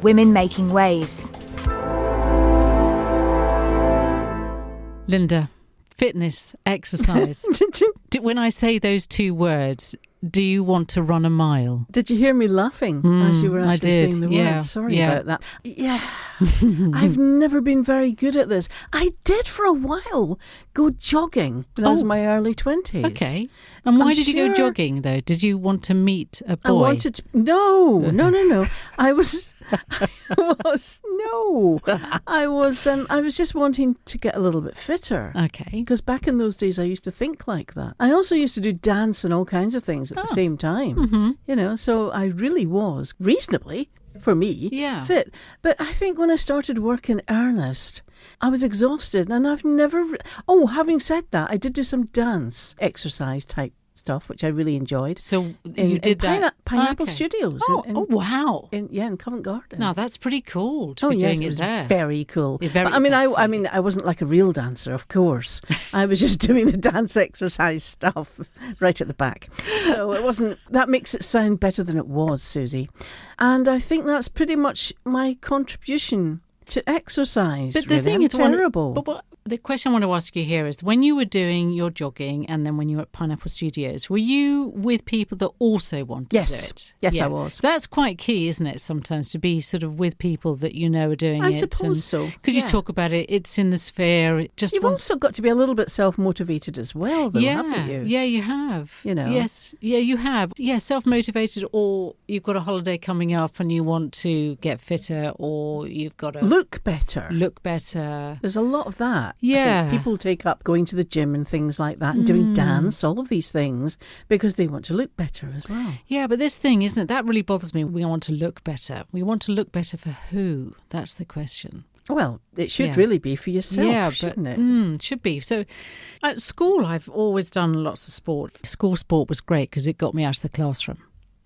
Women Making Waves. Linda, fitness, exercise. When I say those two words, do you want to run a mile? Did you hear me laughing as you were actually saying the words? Sorry about that. Yeah, I've never been very good at this. I did for a while go jogging when I was in my early 20s. Okay. And why did you go jogging, though? Did you want to meet a boy? I wanted to... No. I was just wanting to get a little bit fitter. Okay. Because back in those days, I used to think like that. I also used to do dance and all kinds of things at the same time. Mm-hmm. You know, so I really was reasonably, for me, fit. But I think when I started work in earnest, I was exhausted, and I've never... having said that, I did do some dance exercise type stuff, which I really enjoyed. So you did that? Pineapple Studios. Wow. In Covent Garden. Now that's pretty cool to be doing it there. Very cool. But I wasn't like a real dancer, of course. I was just doing the dance exercise stuff right at the back. So it wasn't... That makes it sound better than it was, Susie. And I think that's pretty much my contribution to exercise. But the thing is terrible. The question I want to ask you here is, when you were doing your jogging and then when you were at Pineapple Studios, were you with people that also wanted to do it? Yes, I was. That's quite key, isn't it, sometimes, to be sort of with people that you know are doing it? I suppose so. Could you talk about it? It's in the sphere. You've also got to be a little bit self-motivated as well, though, haven't you? Yeah, you have. You know. Yes, yeah, you have. Yeah, self-motivated, or you've got a holiday coming up and you want to get fitter, or you've got to... Look better. There's a lot of that. Yeah. I think people take up going to the gym and things like that and doing dance, all of these things, because they want to look better as well. Yeah, but this thing, isn't it? That really bothers me. We want to look better. We want to look better for who? That's the question. Well, it should really be for yourself, shouldn't it? Should be. So at school, I've always done lots of sport. School sport was great because it got me out of the classroom.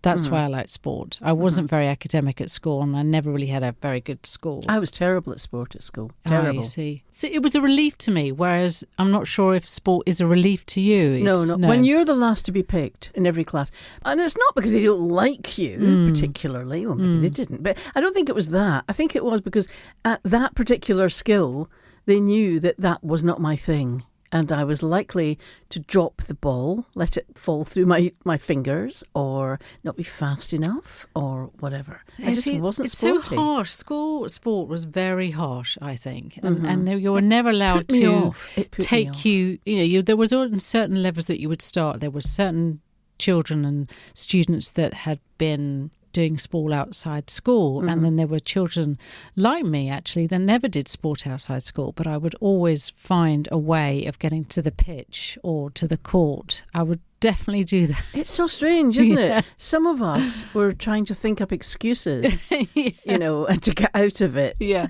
That's why I liked sport. I wasn't very academic at school, and I never really had a very good school. I was terrible at sport at school. Terrible. You see. So it was a relief to me, whereas I'm not sure if sport is a relief to you. No. When you're the last to be picked in every class, and it's not because they don't like you particularly, or maybe they didn't, but I don't think it was that. I think it was because at that particular skill, they knew that that was not my thing. And I was likely to drop the ball, let it fall through my fingers, or not be fast enough, or whatever. I just wasn't sporty. It's so harsh. School sport was very harsh, I think. And you were never allowed to take you... there was certain levels that you would start. There were certain children and students that had been doing sport outside school, and then there were children like me actually that never did sport outside school, but I would always find a way of getting to the pitch or to the court. I would definitely do that. It's so strange, isn't it? Some of us were trying to think up excuses, and to get out of it. Yeah.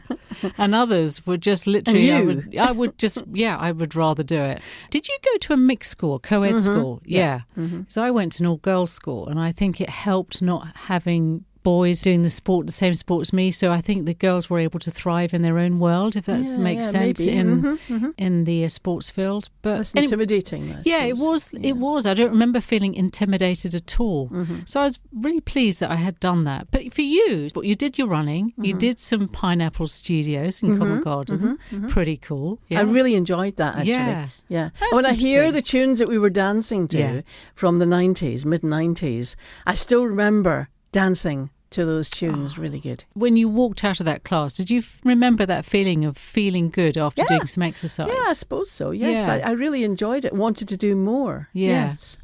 And others were just literally, I would rather do it. Did you go to a mixed school, co-ed school? Yeah. So I went to an all-girls school, and I think it helped not having boys doing the same sport as me, so I think the girls were able to thrive in their own world, if that makes sense, in the sports field. But that's intimidating. I suppose. It was. I don't remember feeling intimidated at all. So I was really pleased that I had done that. But for you did your running, you did some Pineapple Studios in Covent Garden. Pretty cool. Yeah. I really enjoyed that, actually. Yeah. When I hear the tunes that we were dancing to from the 90s, mid-90s, I still remember dancing to those tunes. Really good. When you walked out of that class, did you remember that feeling of feeling good after doing some exercise? Yeah, I suppose so. Yes, I really enjoyed it. Wanted to do more. Yeah. Yes.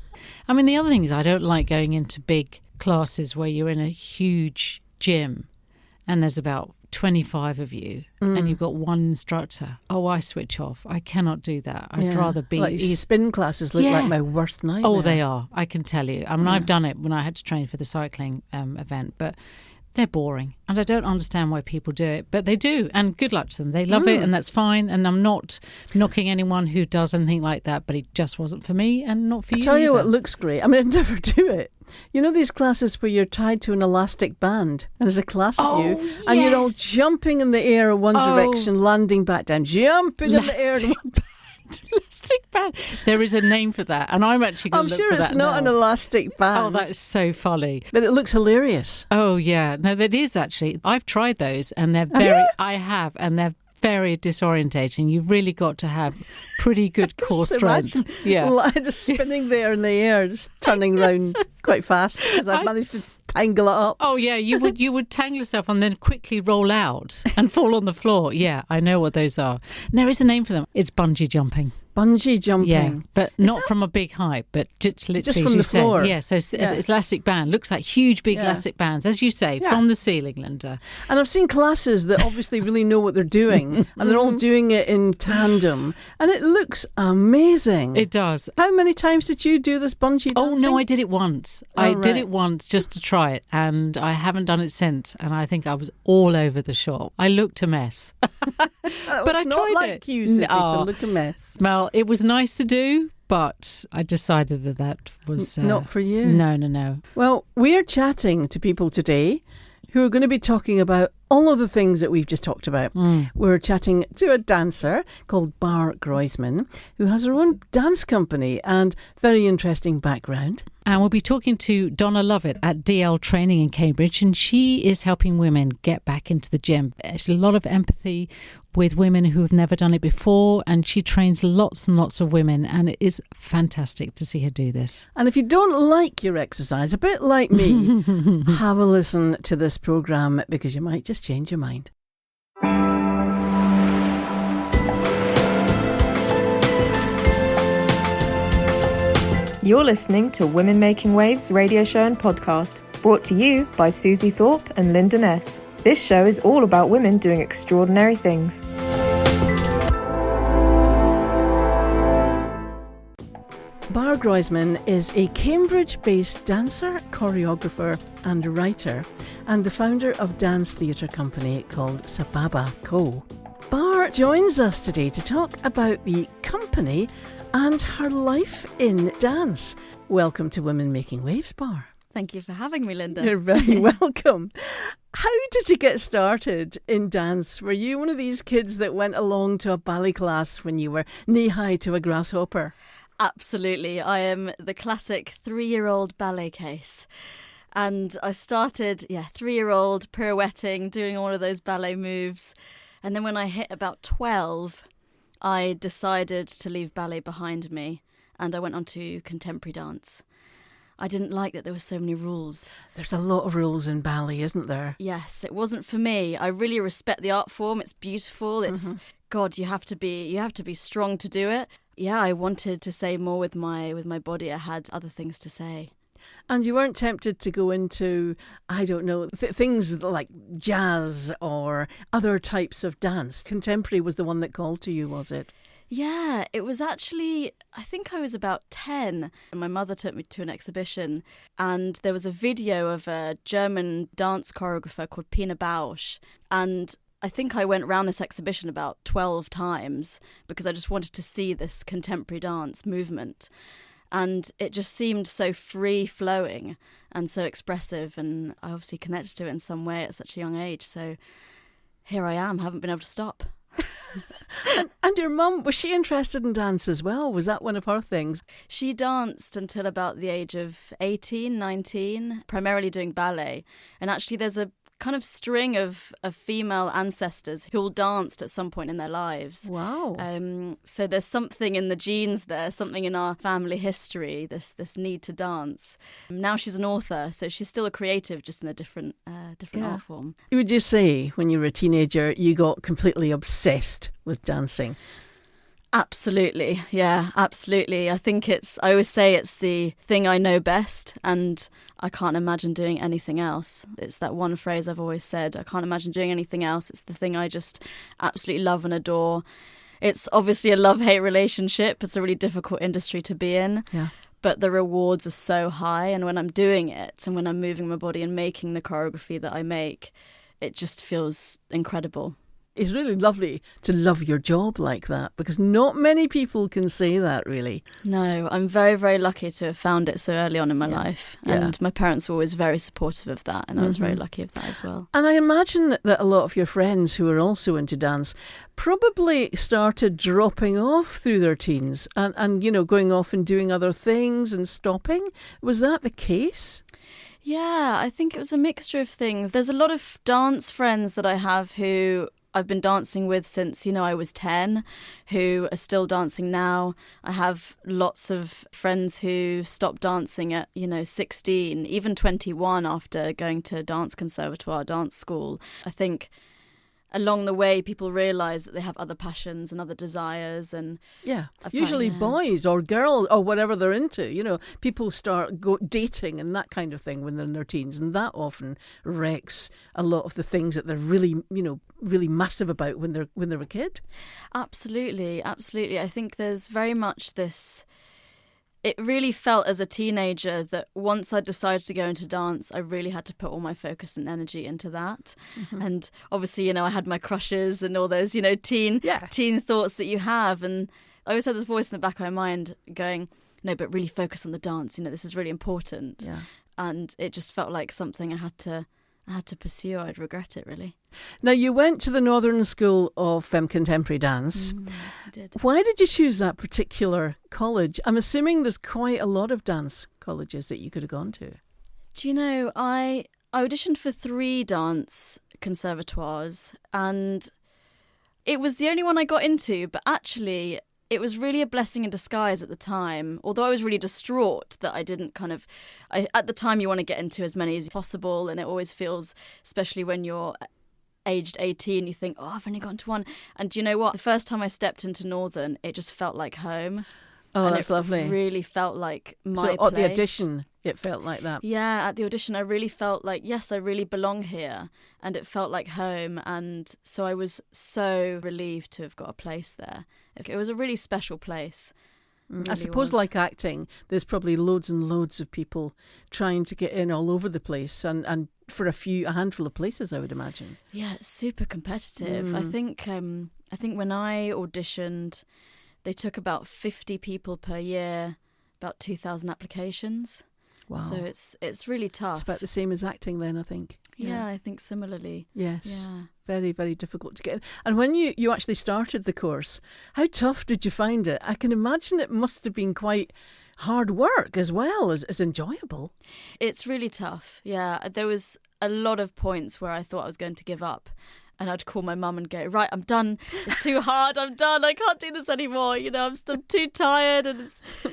I mean, the other thing is I don't like going into big classes where you're in a huge gym and there's about 25 of you and you've got one instructor. I switch off. I cannot do that. I'd rather be... Like spin classes look like my worst nightmare. Oh, they are. I can tell you. I mean, I've done it when I had to train for the cycling event, but they're boring. And I don't understand why people do it, but they do. And good luck to them. They love it, and that's fine. And I'm not knocking anyone who does anything like that, but it just wasn't for me and not for you. I tell you what looks great. I mean, I'd never do it. You know these classes where you're tied to an elastic band and there's a class of you and you're all jumping in the air in one direction, landing back down, jumping in the air in one Elastic band. There is a name for that, and I'm actually going to look for that. I'm sure it's not an elastic band. Oh, that is so funny. But it looks hilarious. Oh, yeah. No, that is actually. I've tried those, and they're very... I have, and they're very disorientating. You've really got to have pretty good core strength. Yeah. Just spinning there in the air, just turning round quite fast, because I've managed to tangle it up. Oh, yeah. You would tangle yourself and then quickly roll out and fall on the floor. Yeah, I know what those are. And there is a name for them. It's bungee jumping. Bungee jumping. Yeah, but not from a big height, but just literally just from the floor. Yeah, so elastic band looks like huge, big elastic bands, as you say, from the ceiling, Linda. And I've seen classes that obviously really know what they're doing, and they're all doing it in tandem, and it looks amazing. It does. How many times did you do this bungee dancing? Oh, no, I did it once. I did it once just to try it, and I haven't done it since, and I think I was all over the shop. I looked a mess. But I not tried like it. you, Susie, to look a mess. Well, it was nice to do, but I decided that was... not for you. No. Well, we're chatting to people today who are going to be talking about all of the things that we've just talked about. We're chatting to a dancer called Bar Groisman, who has her own dance company and very interesting background. And we'll be talking to Donna Lovett at DL Training in Cambridge, and she is helping women get back into the gym. There's a lot of empathy with women who have never done it before, and she trains lots and lots of women, and it is fantastic to see her do this. And if you don't like your exercise, a bit like me, have a listen to this programme, because you might just change your mind. You're listening to Women Making Waves radio show and podcast, brought to you by Susie Thorpe and Linda Ness. This show is all about women doing extraordinary things. Bar Groisman is a Cambridge-based dancer, choreographer and writer, and the founder of dance theatre company called Sababa Co. Bar joins us today to talk about the company and her life in dance. Welcome to Women Making Waves, Bar. Thank you for having me, Linda. You're very welcome. How did you get started in dance? Were you one of these kids that went along to a ballet class when you were knee-high to a grasshopper? Absolutely. I am the classic 3-year-old ballet case. And I started, 3-year-old pirouetting, doing all of those ballet moves. And then when I hit about 12, I decided to leave ballet behind me, and I went on to contemporary dance. I didn't like that there were so many rules. There's a lot of rules in ballet, isn't there? Yes, it wasn't for me. I really respect the art form. It's beautiful. It's God, you have to be strong to do it. Yeah, I wanted to say more with my body. I had other things to say. And you weren't tempted to go into, I don't know, things like jazz or other types of dance? Contemporary was the one that called to you, was it? Yeah, it was actually, I think I was about 10. And my mother took me to an exhibition, and there was a video of a German dance choreographer called Pina Bausch. And I think I went around this exhibition about 12 times because I just wanted to see this contemporary dance movement. And it just seemed so free-flowing and so expressive, and I obviously connected to it in some way at such a young age. So here I am, haven't been able to stop. And your mum, was she interested in dance as well? Was that one of her things? She danced until about the age of 18, 19, primarily doing ballet. And actually there's a kind of string of female ancestors who all danced at some point in their lives. Wow. So there's something in the genes there, something in our family history, this need to dance. Now she's an author, so she's still a creative, just in a different art form. Would you say when you were a teenager you got completely obsessed with dancing? Absolutely. Yeah, absolutely. I think I always say it's the thing I know best, and I can't imagine doing anything else. It's that one phrase I've always said. I can't imagine doing anything else. It's the thing I just absolutely love and adore. It's obviously a love-hate relationship. It's a really difficult industry to be in. Yeah. But the rewards are so high, and when I'm doing it and when I'm moving my body and making the choreography that I make, it just feels incredible. It's really lovely to love your job like that, because not many people can say that, really. No, I'm very, very lucky to have found it so early on in my life. And my parents were always very supportive of that, and I was very lucky of that as well. And I imagine that a lot of your friends who are also into dance probably started dropping off through their teens and going off and doing other things and stopping. Was that the case? Yeah, I think it was a mixture of things. There's a lot of dance friends that I have who I've been dancing with since, I was 10, who are still dancing now. I have lots of friends who stopped dancing at, 16, even 21 after going to dance conservatoire, dance school. I think along the way, people realise that they have other passions and other desires. And usually boys or girls or whatever they're into. People start dating and that kind of thing when they're in their teens, and that often wrecks a lot of the things that they're really, really massive about when they're a kid. Absolutely. I think there's very much this. It really felt as a teenager that once I decided to go into dance, I really had to put all my focus and energy into that. And obviously, I had my crushes and all those, teen thoughts that you have. And I always had this voice in the back of my mind going, no, but really focus on the dance. This is really important. Yeah. And it just felt like something I had to pursue. I'd regret it, really. Now, you went to the Northern School of Contemporary Dance. I did. Why did you choose that particular college? I'm assuming there's quite a lot of dance colleges that you could have gone to. Do you know, I auditioned for 3 dance conservatoires, and it was the only one I got into, but actually it was really a blessing in disguise at the time, although I was really distraught that I didn't at the time you want to get into as many as possible, and it always feels, especially when you're aged 18, you think, I've only gotten to one. And do you know what? The first time I stepped into Northern, it just felt like home. Oh, and that's lovely. It really felt like my place. So at the audition, it felt like that? Yeah, at the audition, I really felt like, yes, I really belong here. And it felt like home. And so I was so relieved to have got a place there. It was a really special place. Really I suppose, like acting, there's probably loads and loads of people trying to get in all over the place, and for a handful of places, I would imagine. Yeah, it's super competitive. I think when I auditioned, they took about 50 people per year, about 2,000 applications. Wow. So it's really tough. It's about the same as acting then, I think. Yeah, I think similarly. Yes. Yeah. Very, very difficult to get in. And when you actually started the course, how tough did you find it? I can imagine it must have been quite hard work as well as enjoyable. It's really tough, yeah. There was a lot of points where I thought I was going to give up. And I'd call my mum and go, right, I'm done. It's too hard. I'm done. I can't do this anymore. I'm still too tired and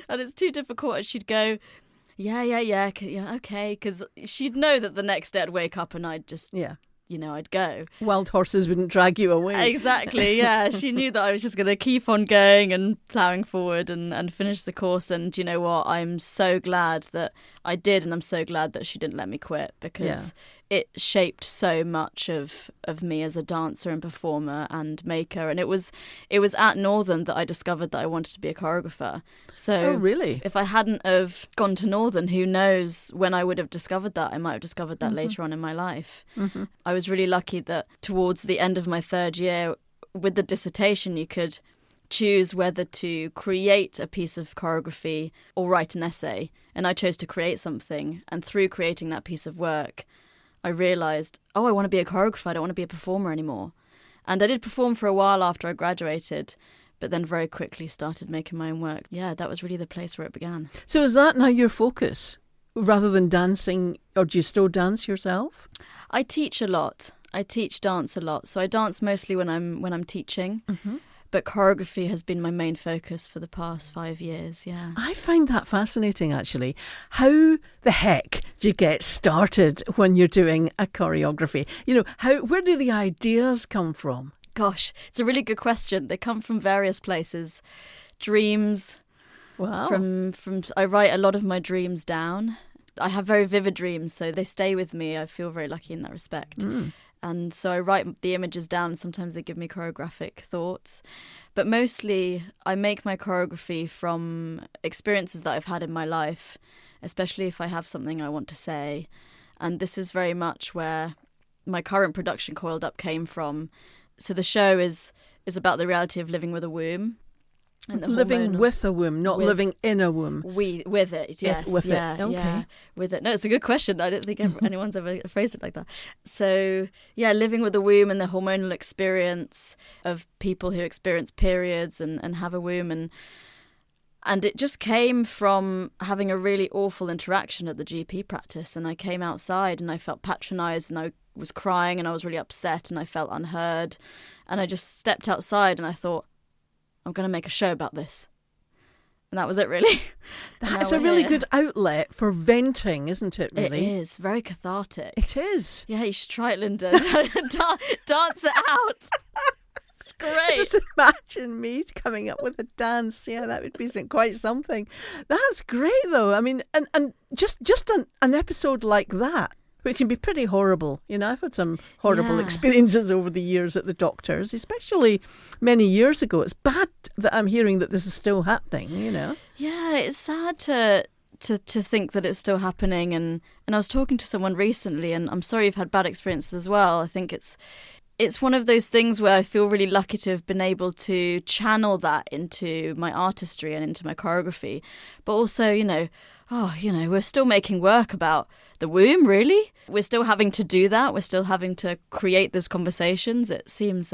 it's too difficult. And she'd go, yeah, okay. Because she'd know that the next day I'd wake up and I'd just, I'd go. Wild horses wouldn't drag you away. Exactly, yeah. She knew that I was just going to keep on going and ploughing forward and finish the course. And you know what? I'm so glad that I did, and I'm so glad that she didn't let me quit, because it shaped so much of me as a dancer and performer and maker. And it was at Northern that I discovered that I wanted to be a choreographer. So really? If I hadn't have gone to Northern, who knows when I would have discovered that. I might have discovered that later on in my life. I was really lucky that towards the end of my 3rd year, with the dissertation, you could choose whether to create a piece of choreography or write an essay. And I chose to create something. And through creating that piece of work, I realised, I want to be a choreographer. I don't want to be a performer anymore. And I did perform for a while after I graduated, but then very quickly started making my own work. Yeah, that was really the place where it began. So is that now your focus, rather than dancing, or do you still dance yourself? I teach a lot. I teach dance a lot. So I dance mostly when I'm teaching. But choreography has been my main focus for the past 5 years, yeah. I find that fascinating, actually. How the heck do you get started when you're doing a choreography? Where do the ideas come from? Gosh, it's a really good question. They come from various places. Dreams. Wow. From I write a lot of my dreams down. I have very vivid dreams, so they stay with me. I feel very lucky in that respect. And so I write the images down. Sometimes they give me choreographic thoughts. But mostly I make my choreography from experiences that I've had in my life, especially if I have something I want to say. And this is very much where my current production, Coiled Up, came from. So the show is about the reality of living with a womb. And living with a womb, not living in a womb. With it, yes. With it, okay. Yeah, with it. No, it's a good question. I don't think anyone's ever phrased it like that. So, yeah, living with a womb and the hormonal experience of people who experience periods and have a womb. And it just came from having a really awful interaction at the GP practice. And I came outside and I felt patronised and I was crying and I was really upset and I felt unheard. And I just stepped outside and I thought, I'm going to make a show about this. And that was it, really. That's a really good outlet for venting, isn't it, really? It is. Very cathartic. It is. Yeah, you should try it, Linda. Dance it out. It's great. Just imagine me coming up with a dance. Yeah, that would be quite something. That's great, though. I mean, and just an episode like that, which can be pretty horrible. You know, I've had some horrible experiences over the years at the doctors, especially many years ago. It's bad that I'm hearing that this is still happening, you know. Yeah, it's sad to think that it's still happening. And I was talking to someone recently, and I'm sorry you've had bad experiences as well. I think it's one of those things where I feel really lucky to have been able to channel that into my artistry and into my choreography. But also, we're still making work about the womb, really. We're still having to do that. We're still having to create those conversations. It seems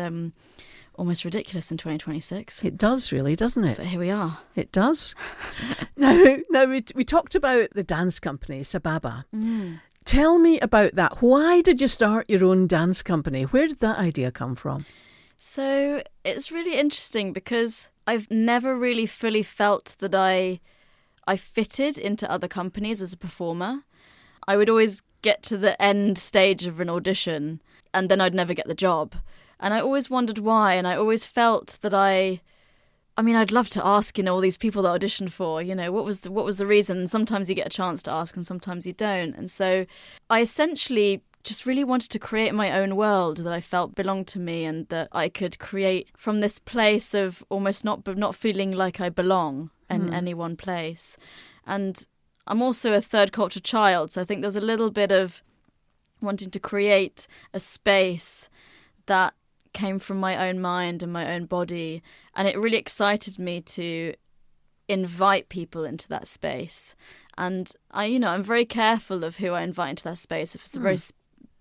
almost ridiculous in 2026. It does, really, doesn't it? But here we are. It does. Now we talked about the dance company, Sababa. Tell me about that. Why did you start your own dance company? Where did that idea come from? So it's really interesting because I've never really fully felt that I fitted into other companies as a performer. I would always get to the end stage of an audition and then I'd never get the job. And I always wondered why. And I always felt that I'd love to ask, all these people that I auditioned for, what was the reason? And sometimes you get a chance to ask and sometimes you don't. And so I essentially just really wanted to create my own world that I felt belonged to me and that I could create from this place of almost not feeling like I belong in any one place. And I'm also a third culture child, so I think there's a little bit of wanting to create a space that came from my own mind and my own body, and it really excited me to invite people into that space. And I'm very careful of who I invite into that space. If it's a very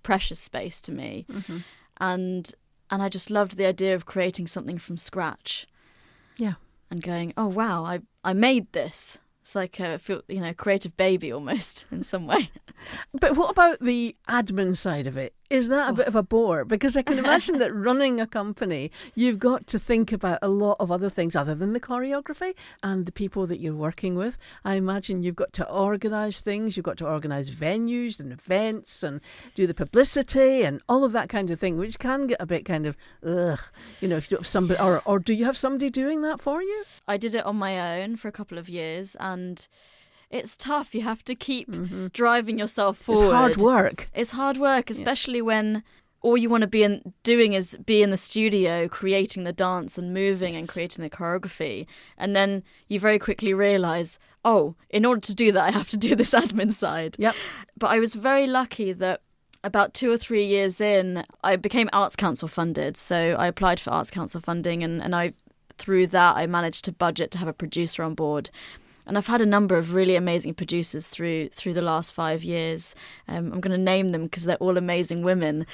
precious space to me, and I just loved the idea of creating something from scratch. Yeah, and going, oh wow, I made this. It's like a creative baby almost in some way. But what about the admin side of it? Is that a bit of a bore? Because I can imagine that running a company, you've got to think about a lot of other things other than the choreography and the people that you're working with. I imagine you've got to organise things, you've got to organise venues and events and do the publicity and all of that kind of thing, which can get a bit kind of, if you don't have somebody, or do you have somebody doing that for you? I did it on my own for a couple of years and it's tough. You have to keep driving yourself forward. It's hard work, especially when all you want to be doing is be in the studio, creating the dance and moving and creating the choreography. And then you very quickly realise, in order to do that, I have to do this admin side. Yep. But I was very lucky that about 2 or 3 years in, I became Arts Council funded. So I applied for Arts Council funding and through that, I managed to budget to have a producer on board. And I've had a number of really amazing producers through the last 5 years. I'm going to name them because they're all amazing women.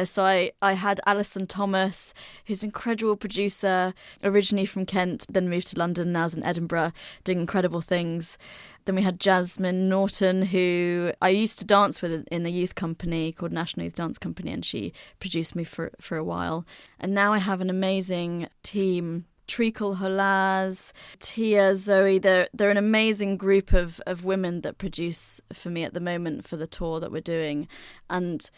So I had Alison Thomas, who's an incredible producer, originally from Kent, then moved to London, now's in Edinburgh, doing incredible things. Then we had Jasmine Norton, who I used to dance with in the youth company called National Youth Dance Company, and she produced me for a while. And now I have an amazing team. Treacle Holaz, Tia, Zoe, they're an amazing group of women that produce for me at the moment for the tour that we're doing. And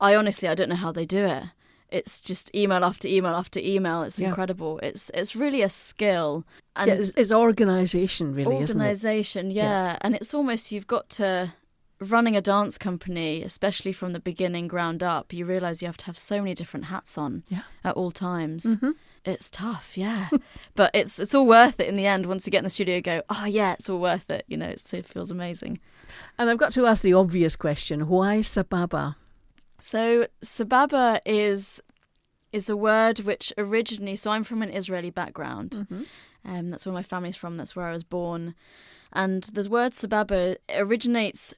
I don't know how they do it. It's just email after email after email. It's incredible. It's really a skill. And it's organisation, really, isn't it? Organisation, yeah. And it's almost, you've got to, running a dance company, especially from the beginning ground up, you realise you have to have so many different hats on at all times. It's tough, yeah. But it's all worth it in the end. Once you get in the studio, you go, it's all worth it. It feels amazing. And I've got to ask the obvious question, why Sababa? So Sababa is is a word which originally, so I'm from an Israeli background. That's where my family's from. That's where I was born. And the word sababa originates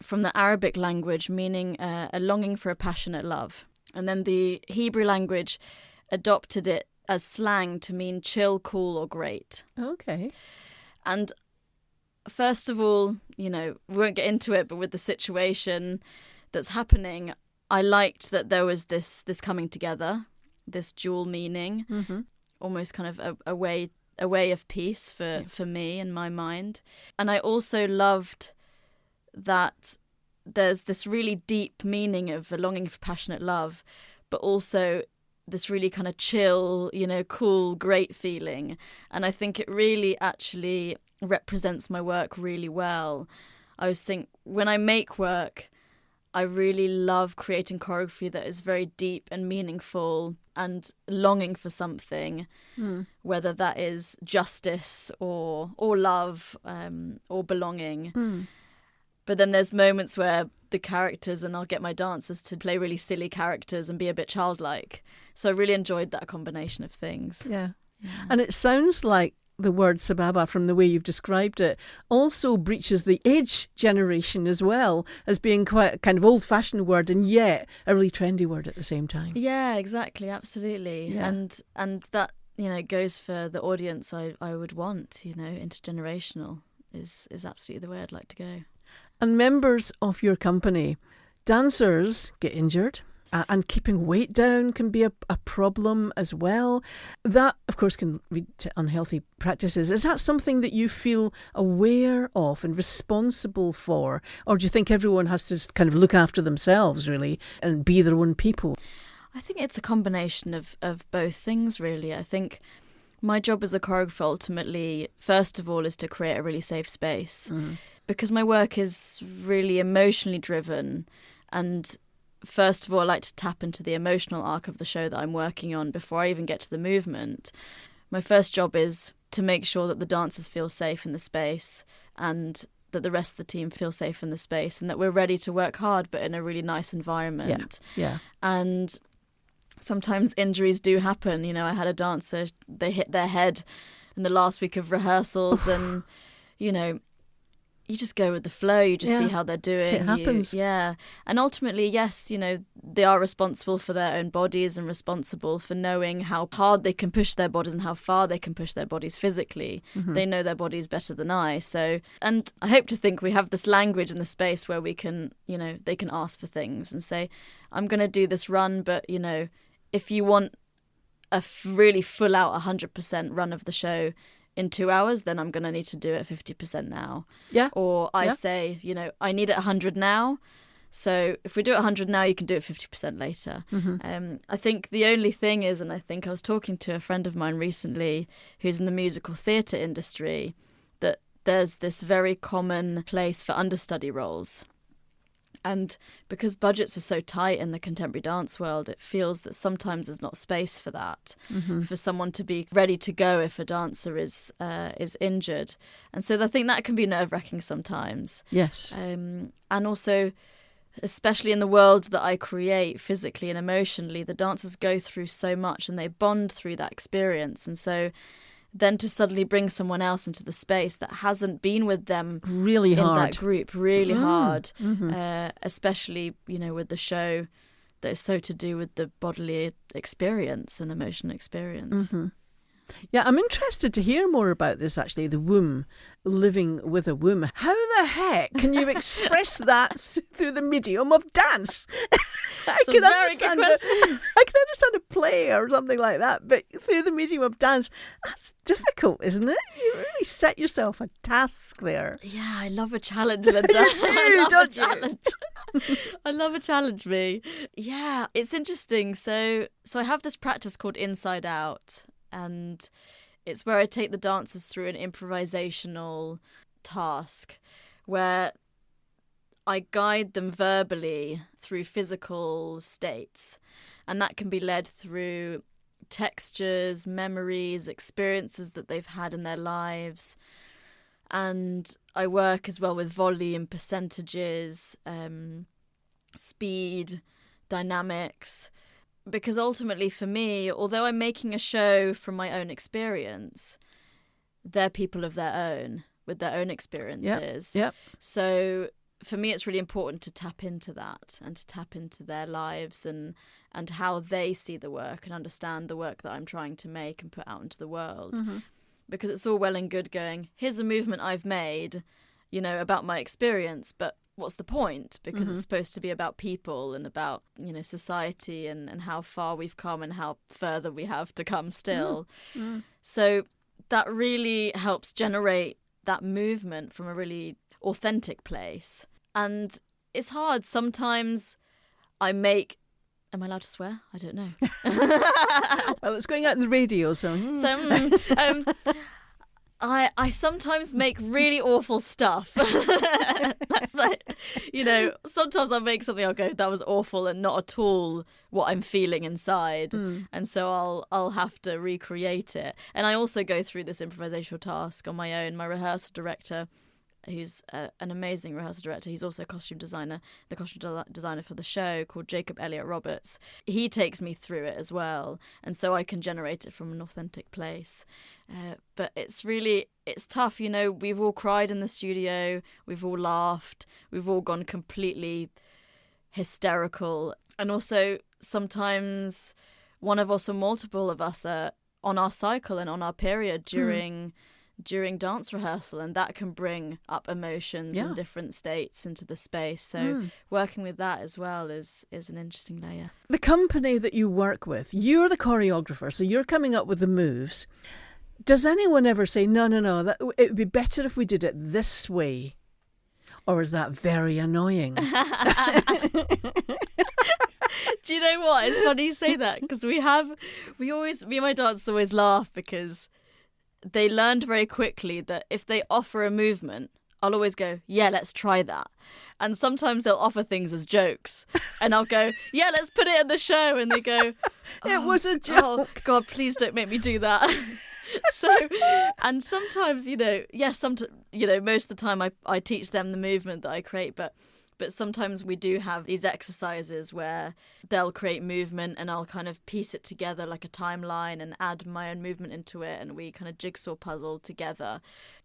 from the Arabic language, meaning a longing for a passionate love. And then the Hebrew language adopted it as slang to mean chill, cool, or great. Okay. And first of all, we won't get into it, but with the situation that's happening, I liked that there was this coming together, this dual meaning, almost kind of a way of peace for me in my mind. And I also loved that there's this really deep meaning of a longing for passionate love, but also this really kind of chill, cool, great feeling. And I think it really actually represents my work really well. I always think when I make work, I really love creating choreography that is very deep and meaningful and longing for something, whether that is justice or love or belonging. But then there's moments where the characters, and I'll get my dancers to play really silly characters and be a bit childlike. So I really enjoyed that combination of things. Yeah. And it sounds like the word sababa, from the way you've described it, also breaches the age generation as well, as being quite a kind of old-fashioned word and yet a really trendy word at the same time. Yeah, exactly, absolutely. Yeah. And that, goes for the audience I would want, intergenerational is absolutely the way I'd like to go. And members of your company, dancers get injured. And keeping weight down can be a problem as well. That, of course, can lead to unhealthy practices. Is that something that you feel aware of and responsible for? Or do you think everyone has to kind of look after themselves, really, and be their own people? I think it's a combination of both things, really. I think my job as a choreographer ultimately, first of all, is to create a really safe space. Because my work is really emotionally driven, and first of all, I like to tap into the emotional arc of the show that I'm working on before I even get to the movement. My first job is to make sure that the dancers feel safe in the space and that the rest of the team feel safe in the space and that we're ready to work hard but in a really nice environment. Yeah. And sometimes injuries do happen. I had a dancer, they hit their head in the last week of rehearsals and, you just go with the flow. You just see how they're doing. It happens. And ultimately, yes, they are responsible for their own bodies and responsible for knowing how hard they can push their bodies and how far they can push their bodies physically. They know their bodies better than I. So, and I hope to think we have this language in the space where we can, they can ask for things and say, I'm going to do this run, but, if you want a really full out 100% run of the show in 2 hours, then I'm going to need to do it 50% now. Yeah. Or I say, I need it 100 now. So if we do it 100 now, you can do it 50% later. I think the only thing is, and I think I was talking to a friend of mine recently who's in the musical theatre industry, that there's this very common place for understudy roles. And because budgets are so tight in the contemporary dance world, it feels that sometimes there's not space for that, for someone to be ready to go if a dancer is injured. And so I think that can be nerve-wracking sometimes. Yes. And also, especially in the world that I create physically and emotionally, the dancers go through so much and they bond through that experience. And so then to suddenly bring someone else into the space that hasn't been with them really hard in that group, really hard, especially, with the show that is so to do with the bodily experience and emotional experience. Yeah, I'm interested to hear more about this, actually, the womb, living with a womb. How the heck can you express that through the medium of dance? I can understand a play or something like that, but through the medium of dance, that's difficult, isn't it? You really set yourself a task there. Yeah, I love a challenge, Linda. I love a challenge. I love a challenge, me. Yeah, it's interesting. So I have this practice called Inside Out, and it's where I take the dancers through an improvisational task where I guide them verbally through physical states. And that can be led through textures, memories, experiences that they've had in their lives. And I work as well with volume, percentages, speed, dynamics. because ultimately for me, although I'm making a show from my own experience, they're people of their own with their own experiences. Yep. So for me, it's really important to tap into that and to tap into their lives and how they see the work and understand the work that I'm trying to make and put out into the world. Mm-hmm. Because it's all well and good going, here's a movement I've made, about my experience, but what's the point? Because it's supposed to be about people and about, society and how far we've come and how further we have to come still. So that really helps generate that movement from a really authentic place. And it's hard. Sometimes I make... Am I allowed to swear? I don't know. Well, it's going out in the radio, so... I sometimes make really awful stuff. That's like, sometimes I'll make something, I'll go, that was awful and not at all what I'm feeling inside. And so I'll have to recreate it. And I also go through this improvisational task on my own. My rehearsal director, who's an amazing rehearsal director, he's also a costume designer, the costume designer for the show, called Jacob Elliott Roberts. He takes me through it as well, and so I can generate it from an authentic place. But it's tough, we've all cried in the studio, we've all laughed, we've all gone completely hysterical, and also sometimes one of us or multiple of us are on our cycle and on our period during dance rehearsal, and that can bring up emotions in different states into the space. So working with that as well is an interesting layer. The company that you work with, you're the choreographer, so you're coming up with the moves. Does anyone ever say, no, that it would be better if we did it this way? Or is that very annoying? Do you know what? It's funny you say that, because me and my dancers always laugh, because they learned very quickly that if they offer a movement, I'll always go, yeah, let's try that. And sometimes they'll offer things as jokes, and I'll go, yeah, let's put it in the show. And they go, it was a joke. Oh, God, please don't make me do that. So, and sometimes, most of the time I teach them the movement that I create, but sometimes we do have these exercises where they'll create movement and I'll kind of piece it together like a timeline and add my own movement into it, and we kind of jigsaw puzzle together.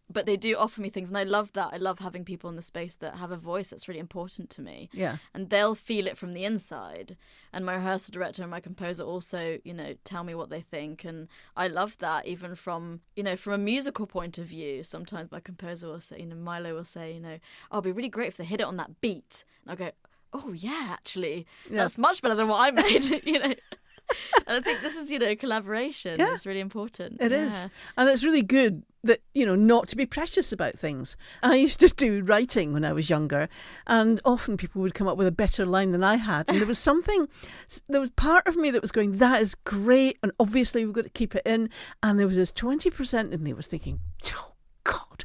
But they do offer me things, and I love that. I love having people in the space that have a voice that's really important to me. Yeah. And they'll feel it from the inside. And my rehearsal director and my composer also, tell me what they think. And I love that, even from a musical point of view. Sometimes my composer will say, Milo will say, oh, it'd be really great if they hit it on that beat. And I'll go, oh, yeah, actually, that's much better than what I made, And I think this is, collaboration. Yeah. It's really important. It is. And it's really good that, not to be precious about things. I used to do writing when I was younger, and often people would come up with a better line than I had. And there was part of me that was going, that is great, and obviously we've got to keep it in. And there was this 20% of me was thinking, oh, God.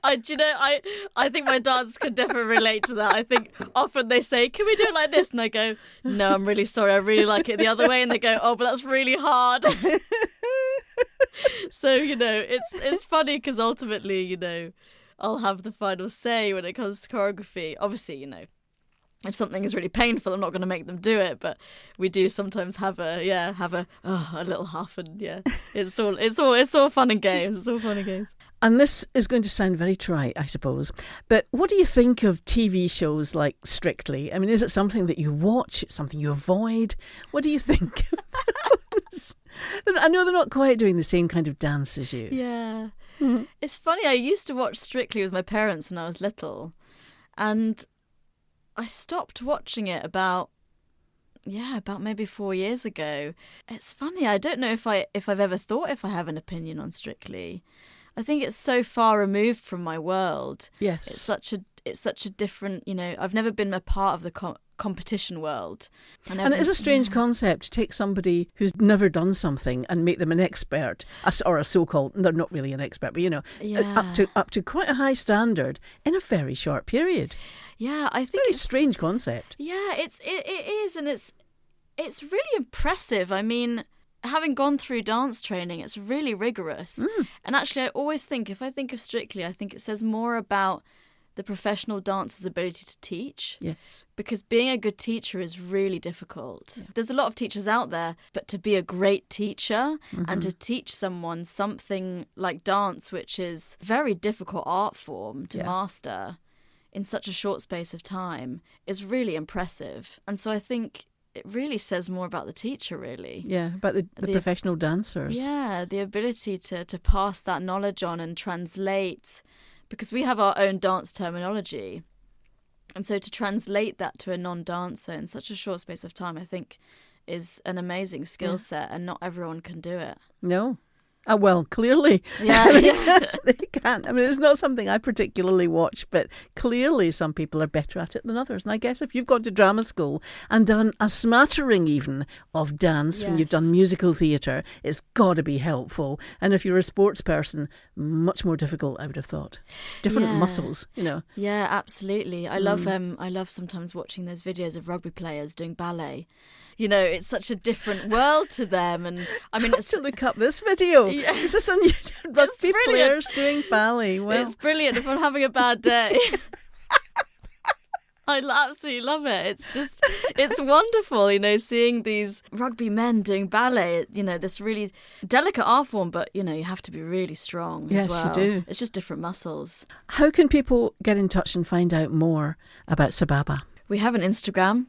I think my dancers can definitely relate to that. I think often they say, can we do it like this? And I go, no, I'm really sorry, I really like it the other way. And they go, oh, but that's really hard. So, it's funny because ultimately, I'll have the final say when it comes to choreography. Obviously, if something is really painful, I'm not going to make them do it, but we do sometimes have a little huff, and it's all fun and games. It's all fun and games. And this is going to sound very trite, I suppose, but what do you think of TV shows like Strictly? I mean, is it something that you watch, something you avoid? What do you think? I know they're not quite doing the same kind of dance as you. Yeah. Mm-hmm. It's funny, I used to watch Strictly with my parents when I was little, and I stopped watching it about maybe 4 years ago. It's funny, I don't know if I've ever thought if I have an opinion on Strictly. I think it's so far removed from my world. Yes. It's such a different, I've never been a part of the competition world. And it is a strange concept to take somebody who's never done something and make them an expert, or a so-called, they're not really an expert, but up to quite a high standard in a very short period. Yeah, I think it's a strange concept. Yeah, it is, and it's really impressive. I mean, having gone through dance training, it's really rigorous. And actually, I always think, if I think of Strictly, I think it says more about the professional dancer's ability to teach. Yes. Because being a good teacher is really difficult. Yeah. There's a lot of teachers out there, but to be a great teacher and to teach someone something like dance, which is a very difficult art form to master in such a short space of time, is really impressive. And so I think it really says more about the teacher, really. Yeah, about the professional dancers. Yeah, the ability to pass that knowledge on and translate, because we have our own dance terminology. And so to translate that to a non-dancer in such a short space of time, I think, is an amazing skill set, and not everyone can do it. No. Well, clearly. Yeah. They can't. I mean, it's not something I particularly watch, but clearly some people are better at it than others. And I guess if you've gone to drama school and done a smattering even of dance, when you've done musical theatre, it's got to be helpful. And if you're a sports person, much more difficult, I would have thought. Different muscles, you know. Yeah, absolutely. I love sometimes watching those videos of rugby players doing ballet. You know, it's such a different world to them. And I mean, I have to look up this video. Yeah. Is this on rugby players doing ballet? Well, it's brilliant if I'm having a bad day. I absolutely love it. It's wonderful, you know, seeing these rugby men doing ballet, you know, this really delicate art form, but, you know, you have to be really strong as well. Yes, you do. It's just different muscles. How can people get in touch and find out more about Sababa? We have an Instagram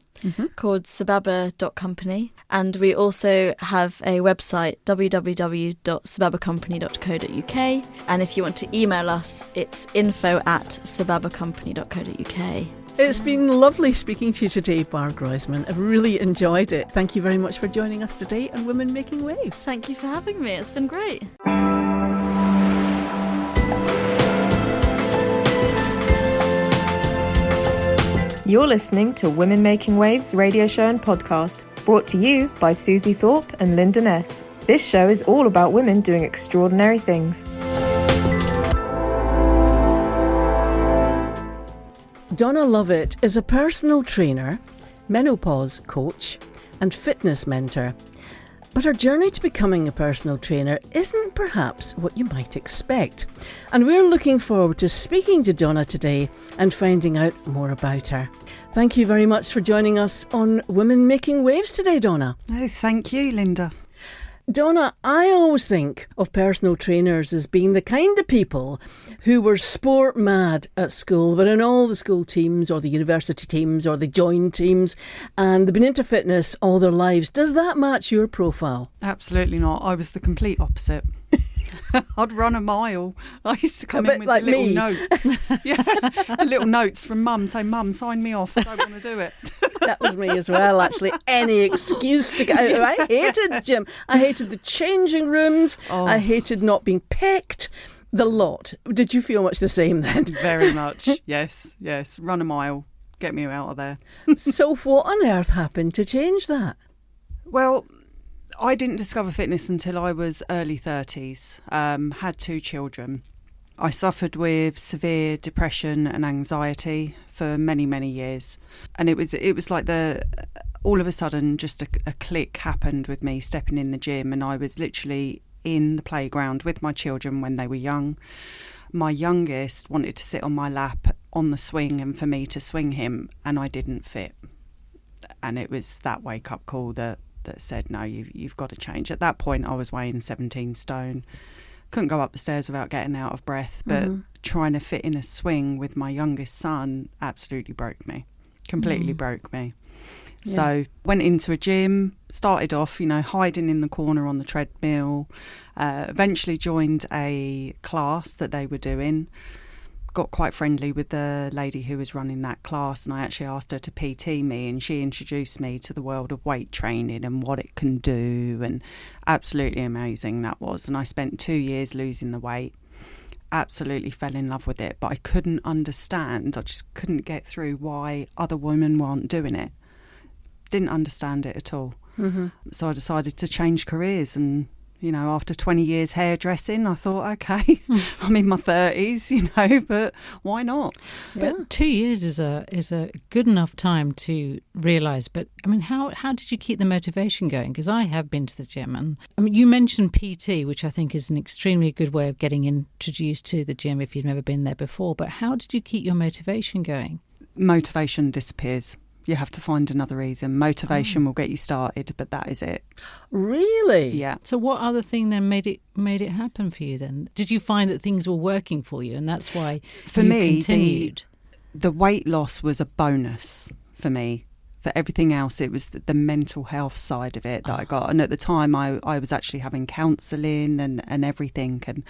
called sababa.company, and we also have a website, www.sababacompany.co.uk, and if you want to email us, it's info@sababacompany.co.uk. It's been lovely speaking to you today, Bar Groisman. I've really enjoyed it. Thank you very much for joining us today on Women Making Waves. Thank you for having me. It's been great. You're listening to Women Making Waves radio show and podcast, brought to you by Susie Thorpe and Linda Ness. This show is all about women doing extraordinary things. Donna Lovett is a personal trainer, menopause coach, and fitness mentor. But her journey to becoming a personal trainer isn't perhaps what you might expect. And we're looking forward to speaking to Donna today and finding out more about her. Thank you very much for joining us on Women Making Waves today, Donna. Oh, thank you, Linda. Donna, I always think of personal trainers as being the kind of people who were sport mad at school, but in all the school teams or the university teams or the joint teams, and they've been into fitness all their lives. Does that match your profile? Absolutely not. I was the complete opposite. I'd run a mile. I used to come in with like little me. notes. Yeah, little notes from Mum saying, "Mum, sign me off. I don't want to do it." That was me as well, actually. Any excuse to get out. I hated gym. I hated the changing rooms. I hated not being picked. The lot. Did you feel much the same then? Very much. Yes. Run a mile. Get me out of there. So what on earth happened to change that? Well, I didn't discover fitness until I was early 30s. Had 2 children. I suffered with severe depression and anxiety for many, many years. And it was like all of a sudden just a click happened with me stepping in the gym, and I was literally in the playground with my children when they were young. My youngest wanted to sit on my lap on the swing and for me to swing him, and I didn't fit. And it was that wake-up call that said, no, you've got to change. At that point, I was weighing 17 stone. Couldn't go up the stairs without getting out of breath, but trying to fit in a swing with my youngest son absolutely broke me, completely broke me. Yeah. So went into a gym, started off, hiding in the corner on the treadmill, eventually joined a class that they were doing. Got quite friendly with the lady who was running that class, and I actually asked her to PT me, and she introduced me to the world of weight training and what it can do, and absolutely amazing that was. And I spent 2 years losing the weight, absolutely fell in love with it, but I couldn't understand, I just couldn't get through why other women weren't doing it. Didn't understand it at all. So I decided to change careers and You know, after 20 years hairdressing, I thought, okay, I'm in my 30s, you know, but why not? Yeah. But 2 years is a good enough time to realise. But, I mean, how did you keep the motivation going? Because I have been to the gym. And, I mean, you mentioned PT, which I think is an extremely good way of getting introduced to the gym if you've never been there before. But how did you keep your motivation going? Motivation disappears. You have to find another reason. Motivation will get you started, but that is it. Really? Yeah. So what other thing then made it happen for you then? Did you find that things were working for you and that's why for you me, continued? The weight loss was a bonus for me. For everything else, it was the mental health side of it that I got. And at the time, I was actually having counselling and everything. And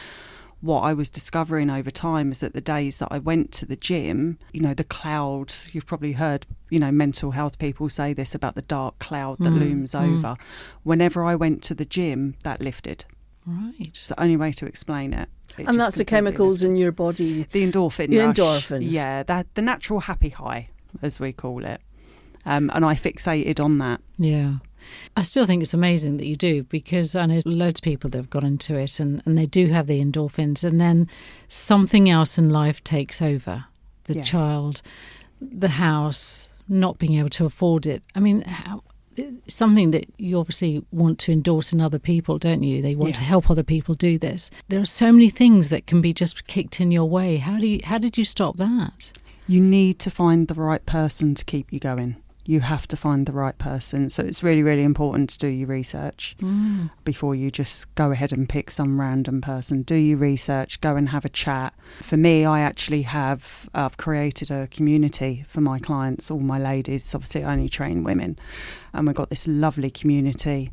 what I was discovering over time is that the days that I went to the gym, you know, the cloud, you've probably heard, you know, mental health people say this about the dark cloud that looms over. Whenever I went to the gym, that lifted. Right. It's the only way to explain it. And that's the chemicals in your body. The endorphin The rush. endorphins. Yeah, the natural happy high, as we call it. And I fixated on that. Yeah. I still think it's amazing that you do, because I know loads of people that have got into it and they do have the endorphins, and then something else in life takes over. The child, the house, not being able to afford it. I mean, something that you obviously want to endorse in other people, don't you? They want to help other people do this. There are so many things that can be just kicked in your way. How did you stop that? You need to find the right person to keep you going. You have to find the right person. So it's really, really important to do your research before you just go ahead and pick some random person. Do your research, go and have a chat. For me, I've created a community for my clients, all my ladies. Obviously, I only train women. And we've got this lovely community.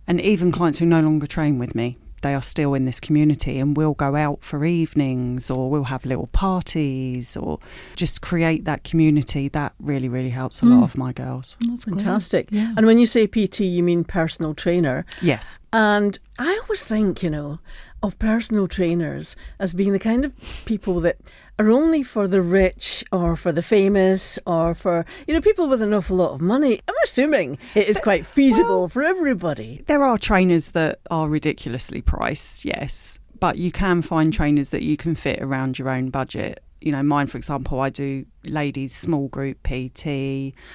And even clients who no longer train with me, they are still in this community, and we'll go out for evenings, or we'll have little parties, or just create that community. That really, really helps a lot of my girls. That's fantastic. Yeah. And when you say PT, you mean personal trainer? Yes. And I always think, you know, of personal trainers as being the kind of people that are only for the rich or for the famous or for, you know, people with an awful lot of money. I'm assuming it is quite feasible for everybody. There are trainers that are ridiculously priced, yes, but you can find trainers that you can fit around your own budget. You know, mine, for example, I do ladies small group PT.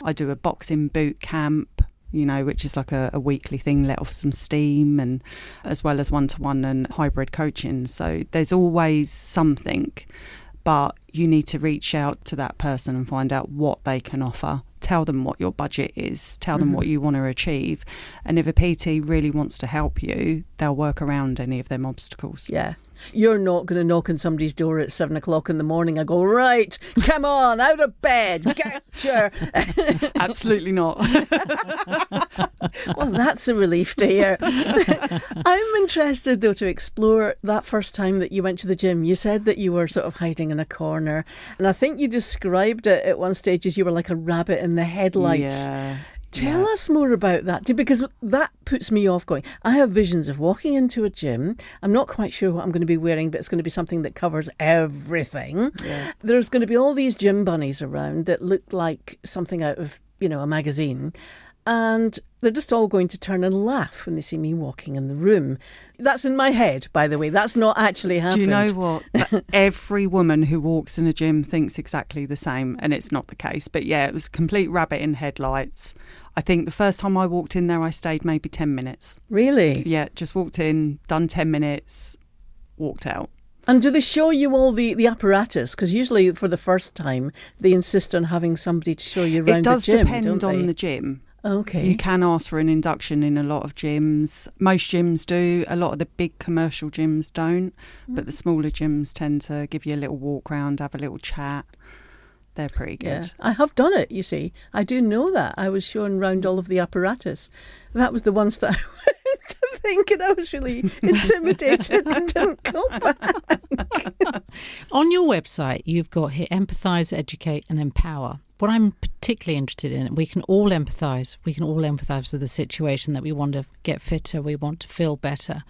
I do a boxing boot camp, you know, which is like a weekly thing, let off some steam, and as well as one-to-one and hybrid coaching. So there's always something, but you need to reach out to that person and find out what they can offer. Tell them what your budget is, tell them what you want to achieve. And if a PT really wants to help you, they'll work around any of them obstacles. Yeah. You're not going to knock on somebody's door at 7 o'clock in the morning and go, right, come on, out of bed, get your... Absolutely not. Well, that's a relief to hear. I'm interested, though, to explore that first time that you went to the gym. You said that you were sort of hiding in a corner, and I think you described it at one stage as you were like a rabbit in the headlights. Yeah. Tell us more about that, because that puts me off going. I have visions of walking into a gym. I'm not quite sure what I'm going to be wearing, but it's going to be something that covers everything. Yeah. There's going to be all these gym bunnies around that look like something out of, you know, a magazine. And they're just all going to turn and laugh when they see me walking in the room. That's in my head, by the way. That's not actually happened. Do you know what? Every woman who walks in a gym thinks exactly the same, and it's not the case. But yeah, it was a complete rabbit in headlights. I think the first time I walked in there, I stayed maybe 10 minutes. Really? Yeah, just walked in, done 10 minutes, walked out. And do they show you all the apparatus? Because usually for the first time, they insist on having somebody to show you around the gym. It does depend on the gym. Okay. You can ask for an induction in a lot of gyms. Most gyms do. A lot of the big commercial gyms don't. But the smaller gyms tend to give you a little walk around, have a little chat. They're pretty good. Yeah. I have done it, you see. I do know that. I was shown round all of the apparatus. That was the ones that I went to think, and I was really intimidated and didn't go back. On your website, you've got here, empathise, educate and empower. What I'm particularly interested in, we can all empathise. We can all empathise with the situation that we want to get fitter, we want to feel better,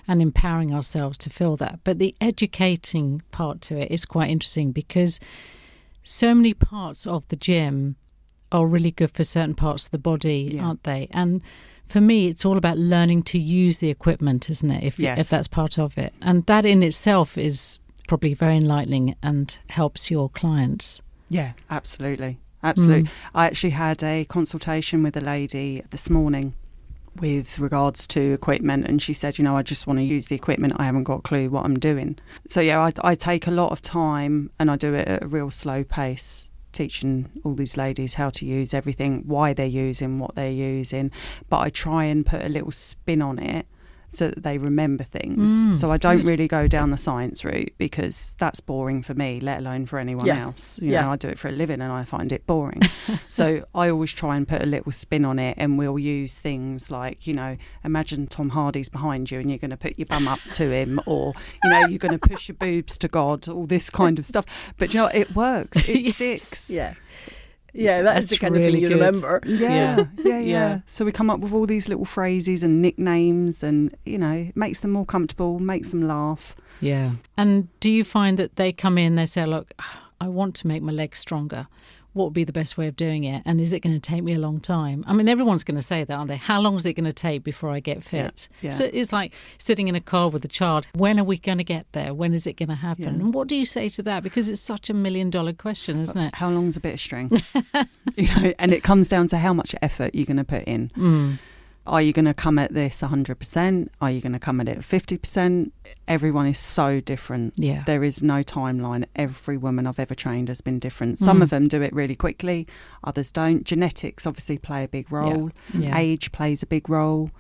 and empowering ourselves to feel that. But the educating part to it is quite interesting, because so many parts of the gym are really good for certain parts of the body, aren't they? And for me, it's all about learning to use the equipment, isn't it? If that's part of it. And that in itself is probably very enlightening and helps your clients. Yeah, absolutely. Absolutely. I actually had a consultation with a lady this morning with regards to equipment, and she said, I just want to use the equipment. I haven't got a clue what I'm doing. So, I take a lot of time, and I do it at a real slow pace, teaching all these ladies how to use everything, why they're using what they're using. But I try and put a little spin on it so that they remember things. So I don't really go down the science route, because that's boring for me, let alone for anyone else. You know, I do it for a living and I find it boring. So I always try and put a little spin on it, and we'll use things like, imagine Tom Hardy's behind you and you're going to put your bum up to him, or, you're going to push your boobs to God, all this kind of stuff. But, it works. It sticks. Yeah. Yeah, that's the kind of thing you remember. Yeah. So we come up with all these little phrases and nicknames, and, it makes them more comfortable, makes them laugh. Yeah. And do you find that they come in, they say, look, I want to make my legs stronger. What would be the best way of doing it? And is it going to take me a long time? I mean, everyone's going to say that, aren't they? How long is it going to take before I get fit? Yeah. So it's like sitting in a car with a child. When are we going to get there? When is it going to happen? Yeah. And what do you say to that? Because it's such $1 million question, isn't it? How long's a bit of string? And it comes down to how much effort you're going to put in. Are you going to come at this 100%? Are you going to come at it 50%? Everyone is so different. Yeah. There is no timeline. Every woman I've ever trained has been different. Some of them do it really quickly, others don't. Genetics obviously play a big role. Yeah. Age plays a big role.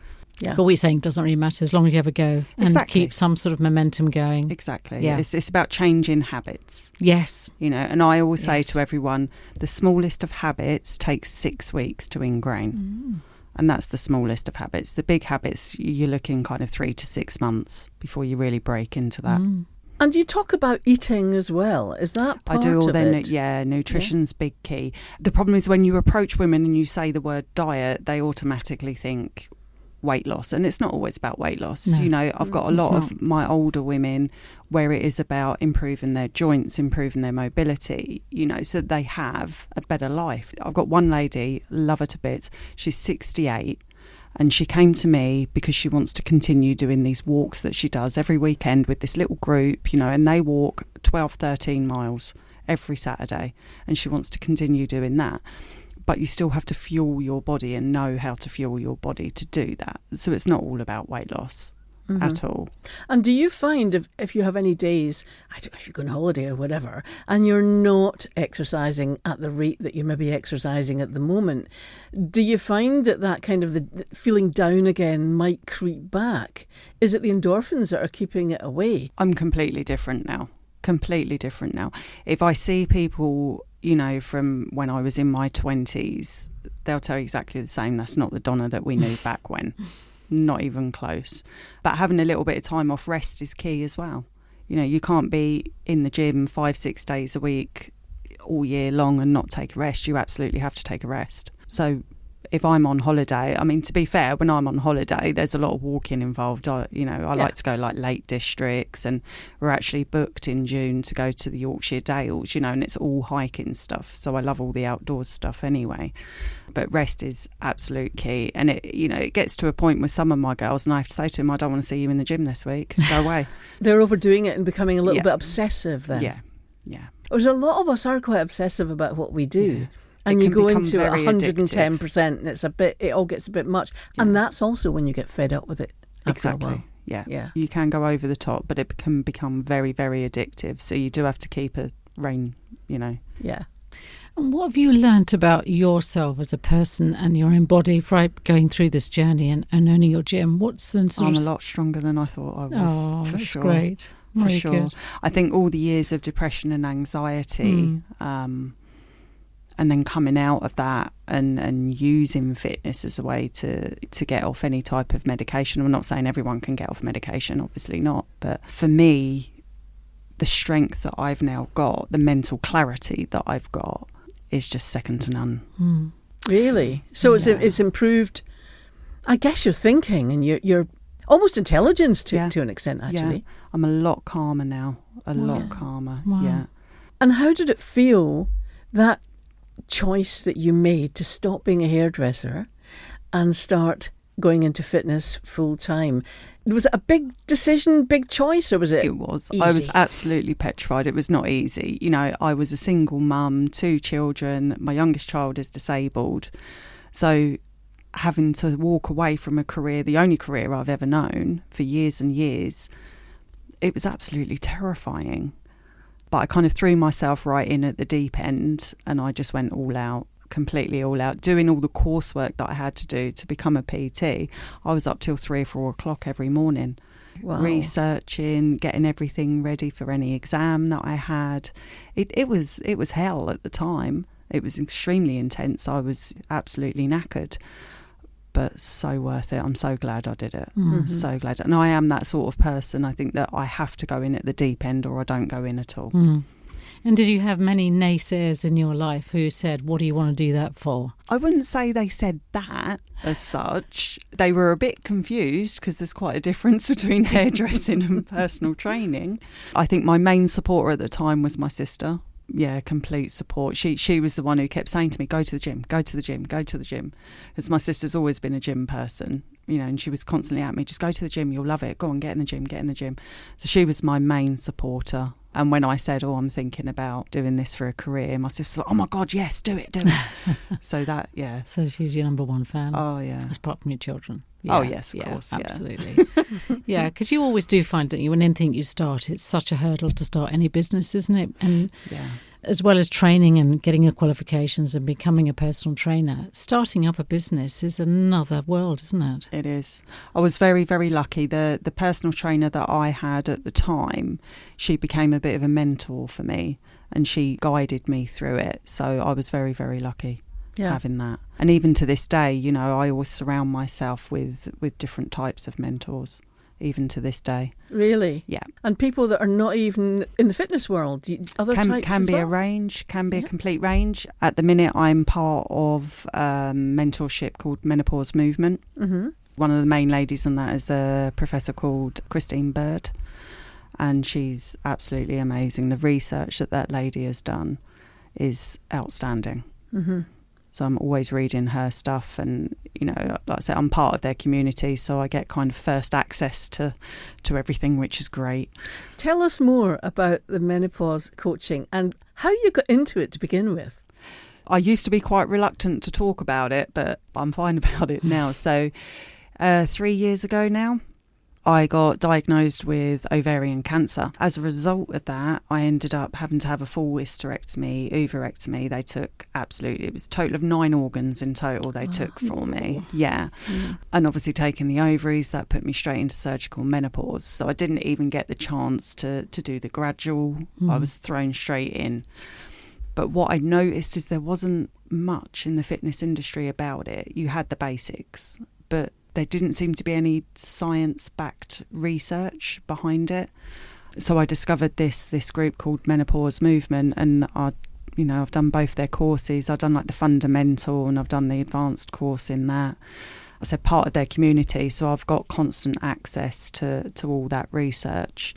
Yeah. But what you're saying doesn't really matter as long as you have a go and keep some sort of momentum going. Exactly. Yeah. It's about changing habits. Yes. And I always say to everyone, the smallest of habits takes 6 weeks to ingrain. And that's the smallest of habits. The big habits, you're looking kind of 3 to 6 months before you really break into that. And you talk about eating as well. Is that part I do all of their it? Nutrition's big key. The problem is when you approach women and you say the word diet, they automatically think weight loss, and it's not always about weight loss. No, I've got a lot of my older women where it is about improving their joints, improving their mobility, so they have a better life. I've got one lady, love her to bits, she's 68, and she came to me because she wants to continue doing these walks that she does every weekend with this little group, and they walk 12-13 miles every Saturday, and she wants to continue doing that. But you still have to fuel your body and know how to fuel your body to do that. So it's not all about weight loss at all. And do you find if you have any days, I don't know if you go on holiday or whatever, and you're not exercising at the rate that you may be exercising at the moment, do you find that kind of the feeling down again might creep back? Is it the endorphins that are keeping it away? I'm completely different now. If I see people, from when I was in my 20s, they'll tell you exactly the same. That's not the Donna that we knew back when. Not even close. But having a little bit of time off, rest is key as well. You can't be in the gym 5-6 days a week all year long and not take a rest. You absolutely have to take a rest. So if I'm on holiday, I mean, to be fair, when I'm on holiday, there's a lot of walking involved. I like to go like Lake Districts, and we're actually booked in June to go to the Yorkshire Dales, and it's all hiking stuff. So I love all the outdoors stuff anyway. But rest is absolute key. And it gets to a point with some of my girls, and I have to say to them, I don't want to see you in the gym this week. Go away. They're overdoing it and becoming a little bit obsessive then. Yeah. There's a lot of us are quite obsessive about what we do. Yeah. And you go into 110%, and it all gets a bit much. Yeah. And that's also when you get fed up with it after a while. Yeah. You can go over the top, but it can become very, very addictive. So you do have to keep a rein, Yeah. And what have you learnt about yourself as a person and your own body going through this journey and owning your gym? I'm a lot stronger than I thought I was. Oh, for that's sure. great. For Very sure. Good. I think all the years of depression and anxiety, and then coming out of that and using fitness as a way to get off any type of medication. I'm not saying everyone can get off medication, obviously not. But for me, the strength that I've now got, the mental clarity that I've got is just second to none. Really? So it's improved, I guess, your thinking and your almost intelligence to an extent, actually. Yeah. I'm a lot calmer now. A lot calmer, yeah. And how did it feel, that choice that you made to stop being a hairdresser and start going into fitness full time. Was it a big decision, big choice, or was it? It was. Easy? I was absolutely petrified. It was not easy. You know, I was a single mum, 2 children. My youngest child is disabled. So having to walk away from a career, the only career I've ever known for years and years, it was absolutely terrifying. But I kind of threw myself right in at the deep end, and I just went all out. Completely all out, doing all the coursework that I had to do to become a PT. I was up till 3 or 4 o'clock every morning, researching, getting everything ready for any exam that I had. It was hell at the time. It was extremely intense. I was absolutely knackered, but so worth it. I'm so glad I did it. Mm-hmm. So glad. And I am that sort of person. I think that I have to go in at the deep end or I don't go in at all. Mm. And did you have many naysayers in your life who said, what do you want to do that for? I wouldn't say they said that as such. They were a bit confused because there's quite a difference between hairdressing and personal training. I think my main supporter at the time was my sister. Yeah, complete support. She was the one who kept saying to me, go to the gym, go to the gym, go to the gym. Because my sister's always been a gym person, you know, and she was constantly at me, just go to the gym, you'll love it. Go on, get in the gym, get in the gym. So she was my main supporter. And when I said, I'm thinking about doing this for a career, my sister was like, oh my God, yes, do it. So that, yeah. So she's your number one fan? Oh, yeah. Apart from your children? Yeah, oh, yes, of course. Absolutely. Yeah, because you always do find that when anything you start, it's such a hurdle to start any business, isn't it? And as well as training and getting your qualifications and becoming a personal trainer, starting up a business is another world, isn't it? It is. I was very, very lucky. The personal trainer that I had at the time, she became a bit of a mentor for me and she guided me through it. So I was very, very lucky having that. And even to this day, you know, I always surround myself with different types of mentors. Even to this day. Really? Yeah. And people that are not even in the fitness world? Other types can be a range, can be a complete range. At the minute, I'm part of a mentorship called Menopause Movement. Mm-hmm. One of the main ladies on that is a professor called Christine Bird. And she's absolutely amazing. The research that lady has done is outstanding. Mm-hmm. So I'm always reading her stuff and, you know, like I said, I'm part of their community, so I get kind of first access to everything, which is great. Tell us more about the menopause coaching and how you got into it to begin with. I used to be quite reluctant to talk about it, but I'm fine about it now. So 3 years ago now, I got diagnosed with ovarian cancer. As a result of that, I ended up having to have a full hysterectomy, oophorectomy. They took it was a total of 9 organs in total they took from me. Yeah. Mm. And obviously taking the ovaries, that put me straight into surgical menopause. So I didn't even get the chance to do the gradual. I was thrown straight in. But what I noticed is there wasn't much in the fitness industry about it. You had the basics, but there didn't seem to be any science-backed research behind it. So I discovered this group called Menopause Movement, and I've done both their courses. I've done like the fundamental and I've done the advanced course in that. I said part of their community, so I've got constant access to all that research.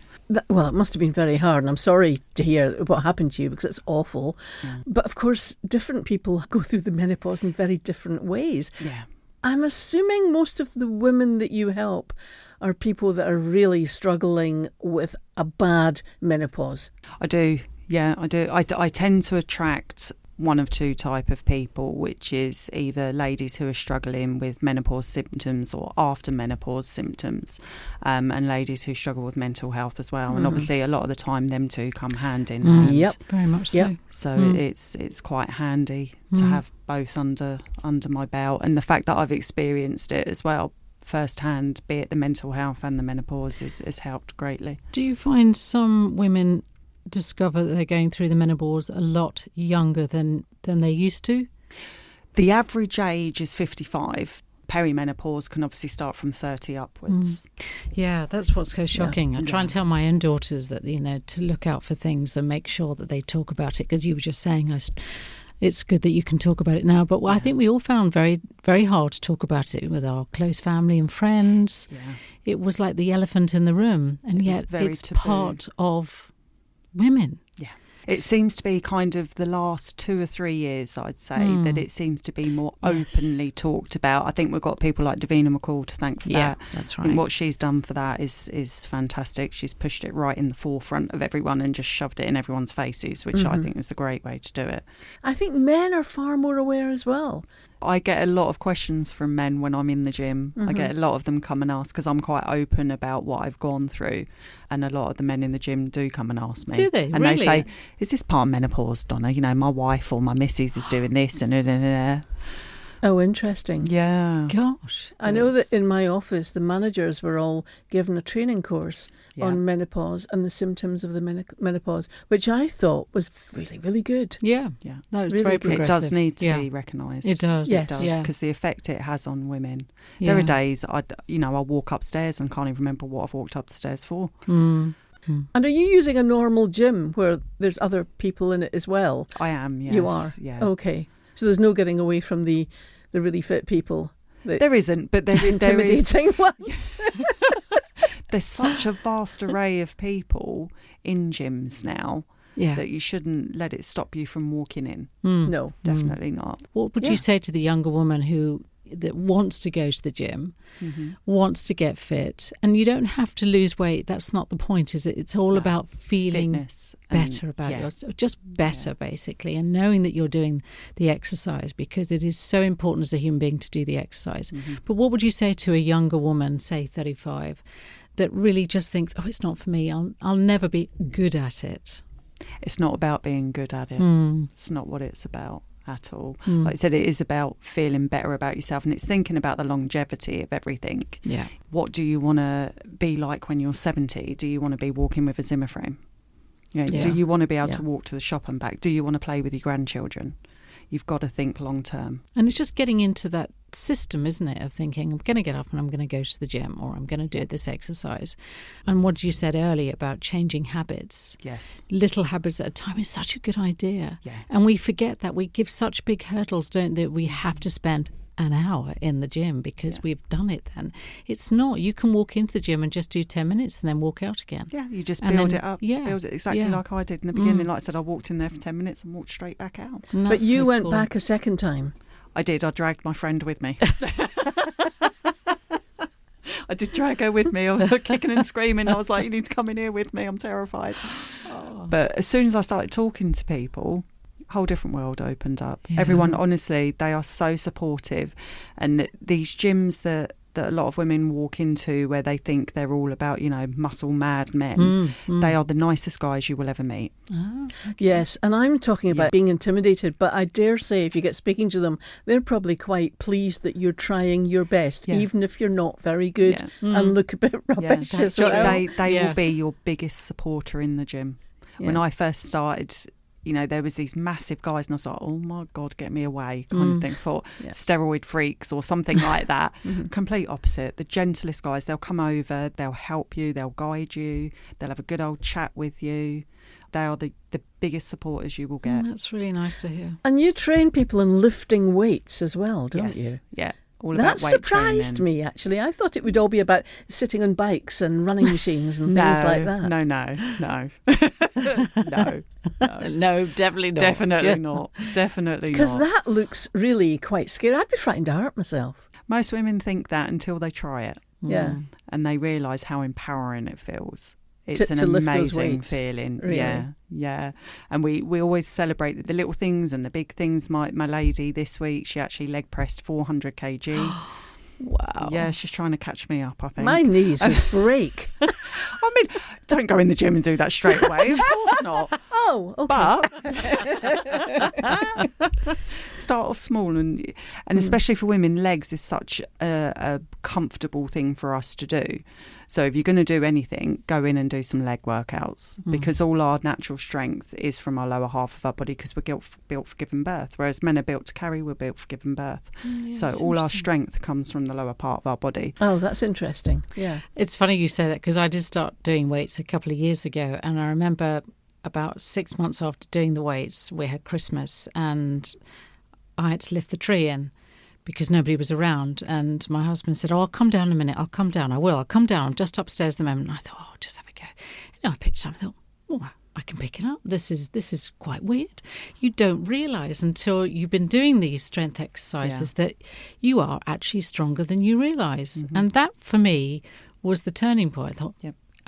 Well, it must have been very hard, and I'm sorry to hear what happened to you because it's awful. Yeah. But of course, different people go through the menopause in very different ways. Yeah. I'm assuming most of the women that you help are people that are really struggling with a bad menopause. I do, yeah, I do. I tend to attract one of two type of people, which is either ladies who are struggling with menopause symptoms or after menopause symptoms, and ladies who struggle with mental health as well. And obviously a lot of the time them two come hand in hand. Yep, very much so. So it's quite handy to have both under my belt, and the fact that I've experienced it as well firsthand, be it the mental health and the menopause, has helped greatly. Do you find some women discover that they're going through the menopause a lot younger than they used to? The average age is 55. Perimenopause can obviously start from 30 upwards. Yeah, that's what's so shocking. I try and tell my own daughters that, you know, to look out for things and make sure that they talk about it, because you were just saying it's good that you can talk about it now, but I think we all found very, very hard to talk about it with our close family and friends. Yeah. It was like the elephant in the room, and yet it's taboo. Part of women. Yeah. It seems to be kind of the last 2 or 3 years, I'd say, that it seems to be more openly talked about. I think we've got people like Davina McCall to thank for that. That's right. I think what she's done for that is fantastic. She's pushed it right in the forefront of everyone and just shoved it in everyone's faces, which I think is a great way to do it. I think men are far more aware as well. I get a lot of questions from men when I'm in the gym. I get a lot of them come and ask because I'm quite open about what I've gone through, and a lot of the men in the gym do come and ask me. Do they? And really? they say, "Is this part of menopause, Donna? You know, my wife or my missus is doing this and." Oh, interesting. Yeah. Gosh. I know that in my office, the managers were all given a training course on menopause and the symptoms of the menopause, which I thought was really, really good. Yeah. No, it's very progressive. It does need to be recognised. It does. Yes. It does, because the effect it has on women. Yeah. There are days I'll walk upstairs and can't even remember what I've walked up the stairs for. And are you using a normal gym where there's other people in it as well? I am, yes. You are? Yeah. Okay. So there's no getting away from the really fit people? There isn't, but there is. Intimidating ones. There's such a vast array of people in gyms now that you shouldn't let it stop you from walking in. No. Definitely not. What would you say to the younger woman that wants to go to the gym, wants to get fit, and you don't have to lose weight? That's not the point, is it? It's all about feeling fitness better about yourself, just better basically, and knowing that you're doing the exercise, because it is so important as a human being to do the exercise. But what would you say to a younger woman, say 35, that really just thinks, oh, it's not for me, I'll never be good at it? It's not about being good at it. It's not what it's about at all. Like I said, it is about feeling better about yourself, and it's thinking about the longevity of everything. Yeah. What do you want to be like when you're 70? Do you want to be walking with a Zimmer frame? Do you want to be able to walk to the shop and back? Do you want to play with your grandchildren? You've got to think long term. And it's just getting into that system, isn't it, of thinking, I'm going to get up and I'm going to go to the gym, or I'm going to do this exercise. And what you said earlier about changing habits. Yes. Little habits at a time is such a good idea. Yeah. And we forget that. We give such big hurdles, don't they? We have to spend an hour in the gym because we've done it then. It's not. You can walk into the gym and just do 10 minutes and then walk out again. Yeah, you just build it up. Yeah. Build it exactly like I did in the beginning. Like I said, I walked in there for 10 minutes and walked straight back out. But you went back a second time. I did. I dragged my friend with me. I did drag her with me. I was kicking and screaming. I was like, you need to come in here with me. I'm terrified. But as soon as I started talking to people, a whole different world opened up. Yeah. Everyone, honestly, they are so supportive. And these gyms that a lot of women walk into where they think they're all about, muscle mad men, they are the nicest guys you will ever meet. Oh, okay. Yes, and I'm talking about being intimidated, but I dare say if you get speaking to them, they're probably quite pleased that you're trying your best, even if you're not very good and look a bit rubbish as well. They will be your biggest supporter in the gym. When I first started, there was these massive guys and I was like, oh my God, get me away kind of thing, for steroid freaks or something like that. Complete opposite. The gentlest guys, they'll come over, they'll help you, they'll guide you, they'll have a good old chat with you. They are the biggest supporters you will get. That's really nice to hear. And you train people in lifting weights as well, don't you? Yeah. All about that weight surprised training. Me, actually. I thought it would all be about sitting on bikes and running machines and things like that. No. No, definitely not. Definitely not. Definitely not. Because that looks really quite scary. I'd be frightened to hurt myself. Most women think that until they try it. Yeah. And they realise how empowering it feels. It's an lift those amazing weights. feeling. Really? Yeah. And we always celebrate the little things and the big things. My lady this week, she actually leg pressed 400 kg. Wow. Yeah, she's trying to catch me up, I think. My knees would break. I mean, don't go in the gym and do that straight away. Of course not. Oh, okay. But start off small, and especially for women, legs is such a comfortable thing for us to do. So if you're going to do anything, go in and do some leg workouts, because all our natural strength is from our lower half of our body, because we're built for giving birth, whereas men are built to carry, we're built for giving birth. So all our strength comes from the lower part of our body. Oh, that's interesting. Yeah. It's funny you say that, because I did start doing weights a couple of years ago, and I remember about 6 months after doing the weights, we had Christmas and I had to lift the tree in because nobody was around, and my husband said, I'll come down in a minute, I'll come down, I will, I'll come down, I'm just upstairs at the moment. And I thought, just have a go. I picked it up, I thought, I can pick it up. This is quite weird. You don't realise until you've been doing these strength exercises that you are actually stronger than you realise. Mm-hmm. And that, for me, was the turning point. I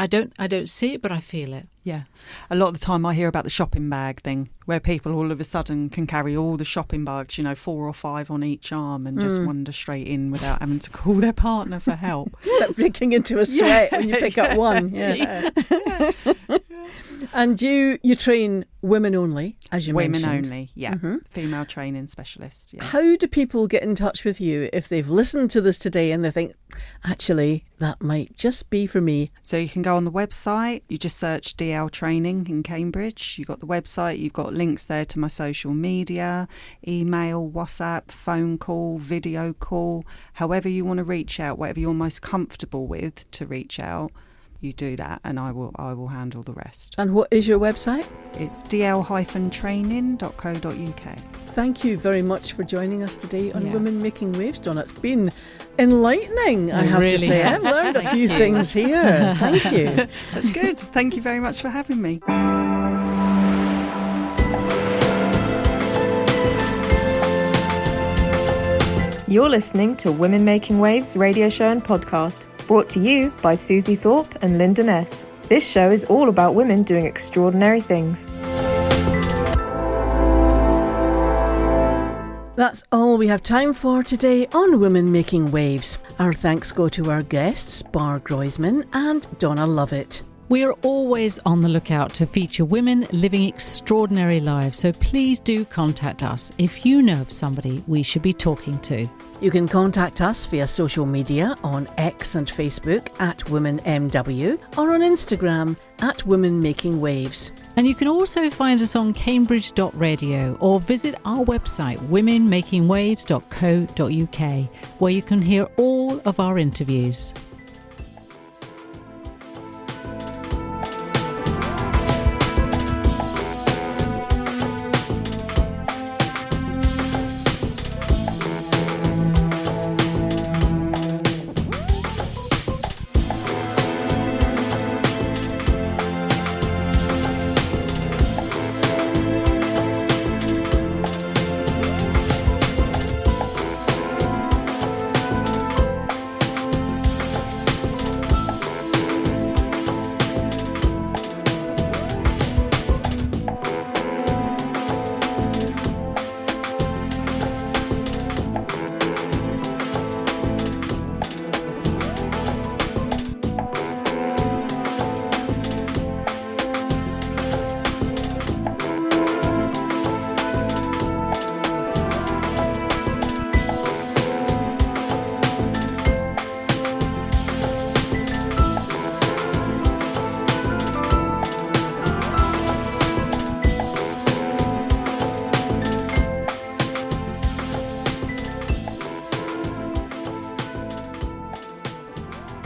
thought, I don't see it, but I feel it. Yeah. A lot of the time I hear about the shopping bag thing, where people all of a sudden can carry all the shopping bags, 4 or 5 on each arm and just wander straight in without having to call their partner for help. Like breaking into a sweat when you pick up one. Yeah. And you train women only, as you mentioned. Women only, yeah. Mm-hmm. Female training specialist, yeah. How do people get in touch with you if they've listened to this today and they think, actually, that might just be for me? So you can go on the website, you just search DL Training in Cambridge. You've got the website, you've got links there to my social media, email, WhatsApp, phone call, video call, however you want to reach out, whatever you're most comfortable with to reach out. You do that and I will handle the rest. And what is your website? It's dl-training.co.uk. Thank you very much for joining us today on Women Making Waves, Donna. It's been enlightening, I have to say. I've learned a few things here. Thank you. That's good. Thank you very much for having me. You're listening to Women Making Waves radio show and podcast, brought to you by Susie Thorpe and Linda Ness. This show is all about women doing extraordinary things. That's all we have time for today on Women Making Waves. Our thanks go to our guests, Bar Groisman and Donna Lovett. We are always on the lookout to feature women living extraordinary lives, so please do contact us if you know of somebody we should be talking to. You can contact us via social media on X and Facebook at WomenMW or on Instagram at Women Making Waves. And you can also find us on cambridge.radio or visit our website womenmakingwaves.co.uk, where you can hear all of our interviews.